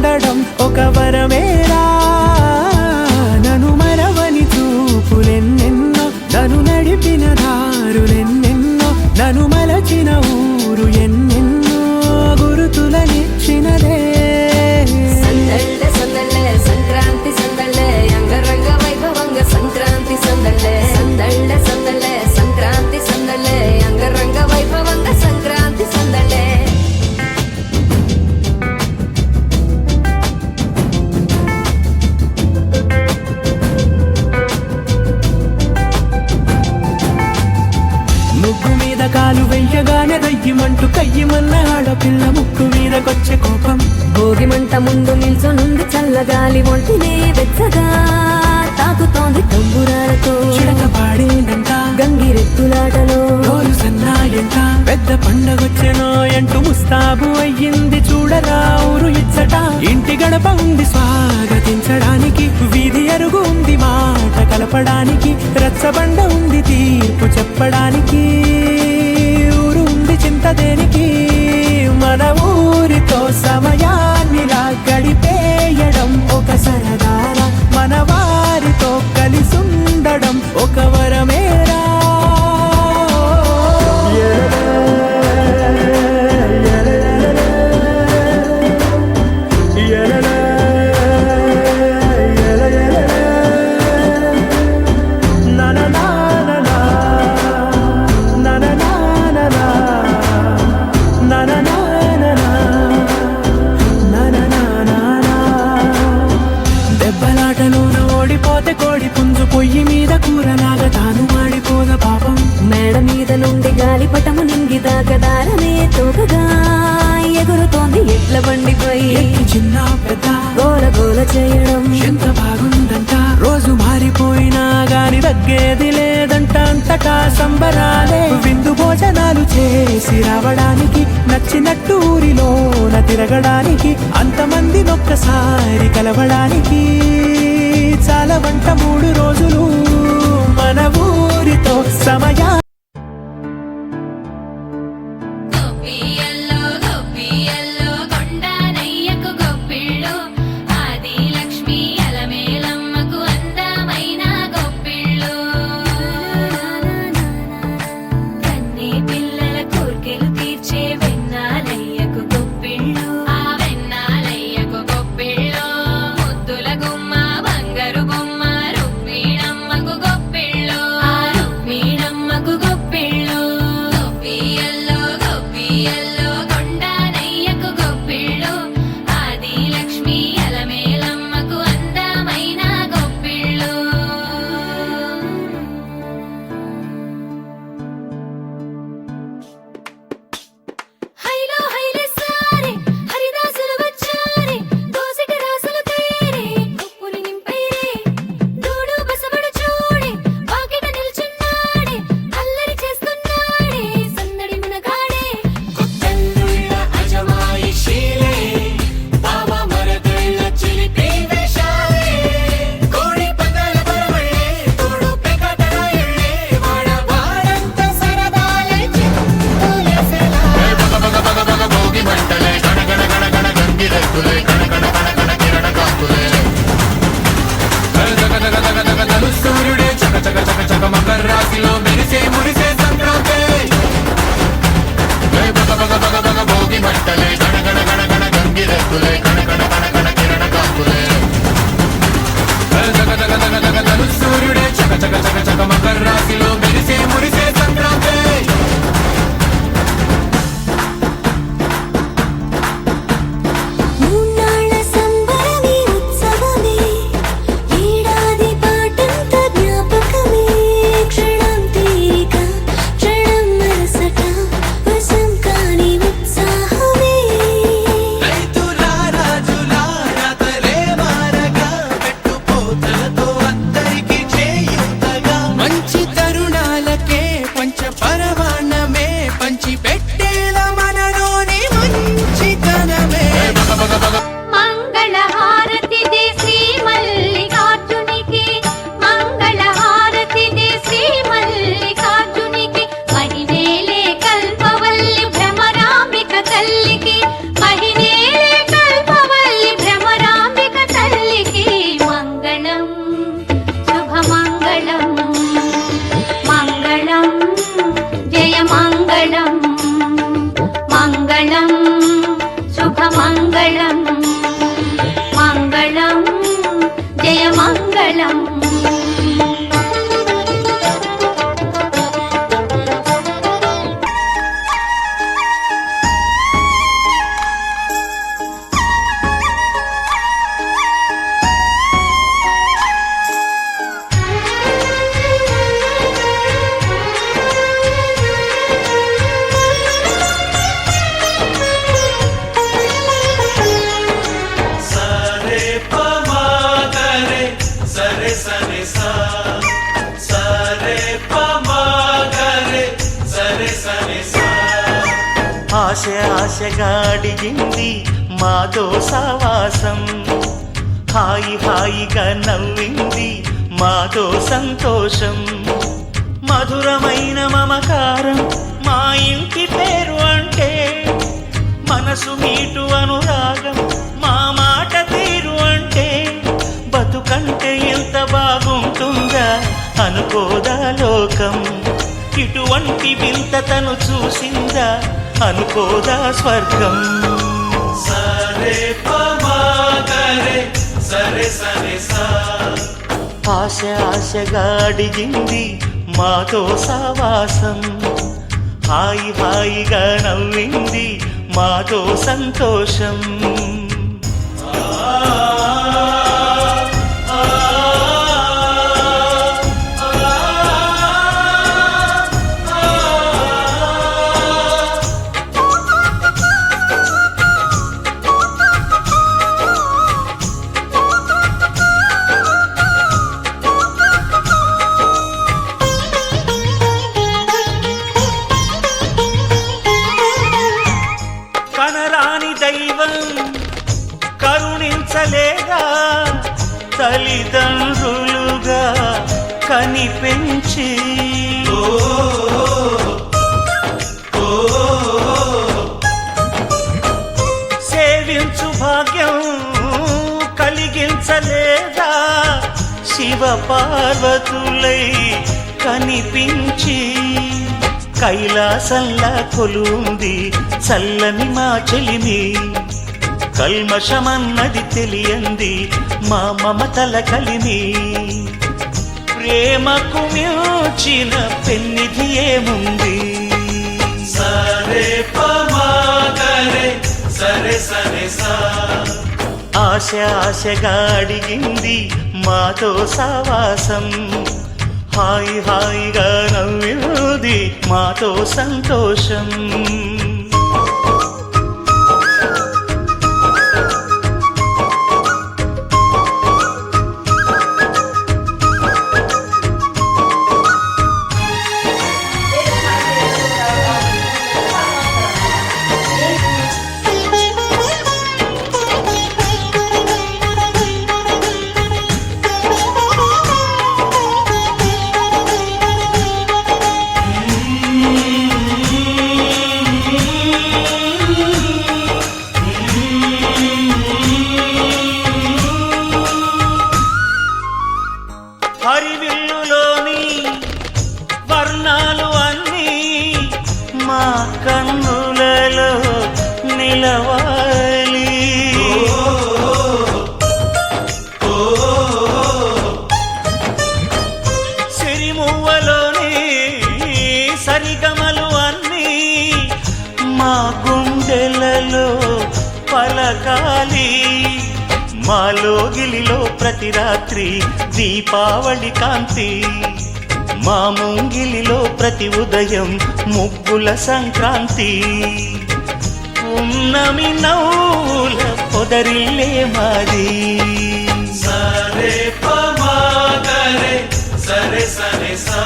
ఉండడం ఒక వరమేరా. నన్ను మరవని చూపులెన్నెన్నో, నన్ను నడిపిన దారులెన్నెన్నో, నన్ను మలచిన ఊరు ఎన్నెన్నో గురుతులనిచ్చినదే. సందళ్ళే సందళ్ళే సంక్రాంతి సందళ్ళే అంగరంగ వైభవంగ సంక్రాంతి సందళ్ళే. సందళ్ళే సందళ్ళే సంక్రాంతి సందళ్ళే అంగరంగ వైభవంగ సంక్రాంతి సందళ్ళే. ముగ్గు మీద కాలు వెయ్యగానే రయ్యమంటూ కయ్యమన్న ఆడపిల్ల ముక్కు మీదకొచ్చే కోపం. భోగి మంట ముందు నిల్చొనుంది చల్లగాలి ఒంటినే వెచ్చగా తాకుతోంది తంబురాలతో. చిడక పాడేనంట గంగిరెత్తులాటలో రోజు సన్నాయంట, పెద్ద పండగొచ్చెనో అంటూ ముస్తాబు అయ్యింది చూడరా ఊరు ఇచ్చట. ఇంటి గడప ఉంది స్వాగతించడానికి, వీధి అరుగు ఉంది మాట కలపడానికి, రచ్చబండ ఉంది తీర్పు చెప్పడానికి, ఊరు ఉంది చింత దేనికి. మన ఊరితో సమయాన్నిలా గడిపేయడం ఒక సరదారా, మన వారితో కలిసుండడం ఒక వరమేరా. దెబ్బలాటలోన ఓడిపోతే కోడి పుంజు పొయ్యి మీద కూరలాగా తాను మాడిపోద పాపం. మేడ మీద నుండి గాలిపటము నింగి దాకదారనే తోకగా ఎగురుతోంది ఎడ్ల బండిపై. ఎక్కి చిన్న పెద్ద గోల గోల చేయడం ఎంత బాగుందంట. రోజు మారిపోయినా గాని తగ్గేది లేదంట, అంతటా సంబరాలే. విందు భోజనాలు చేసి రావడానికి, నచ్చినట్టు ఊరిలోన తిరగడానికి, అంతమంది ఒక్కసారి కలవడానికి చాలా వంట 3 రోజులు మన ఊరితో సమయా. ఆశగా అడిగింది మాతో సావాసం హాయి హాయిగా నవ్వింది మాతో సంతోషం మధురమైన మమకారం మా ఇంటి పేరు అంటే మనసు మీటు అనురాగం మా మాట తీరు అంటే బతుకంటే ఎంత బాగుంటుందా అనుకోదా లోకం ఇటువంటి వింత తను చూసిందా అనుకోదా స్వర్గం సరే పమాగరే సరే సరే సా ఆశ ఆశగా అడిగింది మాతో సావాసం హాయి హాయిగా నవ్వింది మాతో సంతోషం కనరాని దైవం కరుణించలేగా తల్లిదండ్రులుగా కనిపెంచి సేవించు భాగ్యం కలిగించలేదా శివ పార్వతులై కనిపించి కైలాసంలా కొలుంది చల్లని మా చెలిమి కల్మషమన్నది తెలియంది మా మమతల కలిమి ప్రేమకు మించిన పెన్నిధి ఏముంది సరే పమాగరే సరే సరే సా ఆశ ఆశగా అడిగింది మాతో సావాసం హాయి హాయిగా నవ్వింది మాతో సంతోషం హరివిల్లులోని వర్ణాలు అన్నీ మా కన్నులలో నిలవాలి సిరిమువ్వలోని సరిగమలు అన్నీ మా గుండెలలో పలకాలి మాలోగిలిలో ప్రతి రాత్రి దీపావళి కాంతి మా ముంగిలిలో ప్రతి ఉదయం ముగ్గుల సంక్రాంతి ఉన్నమి నవ్వుల పొదరిల్లే మాది సరే పమాగరే సరే సరే సా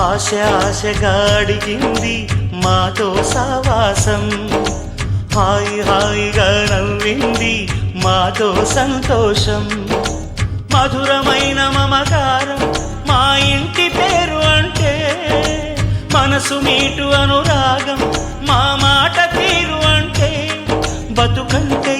ఆశ ఆశగా అడిగింది మాతో సావాసం హాయి హాయిగా నవ్వింది మాతో సంతోషం మధురమైన మమకారం మా ఇంటి పేరు అంటే మనసు మీటు అనురాగం మా మాట తీరు అంటే బతుకంటే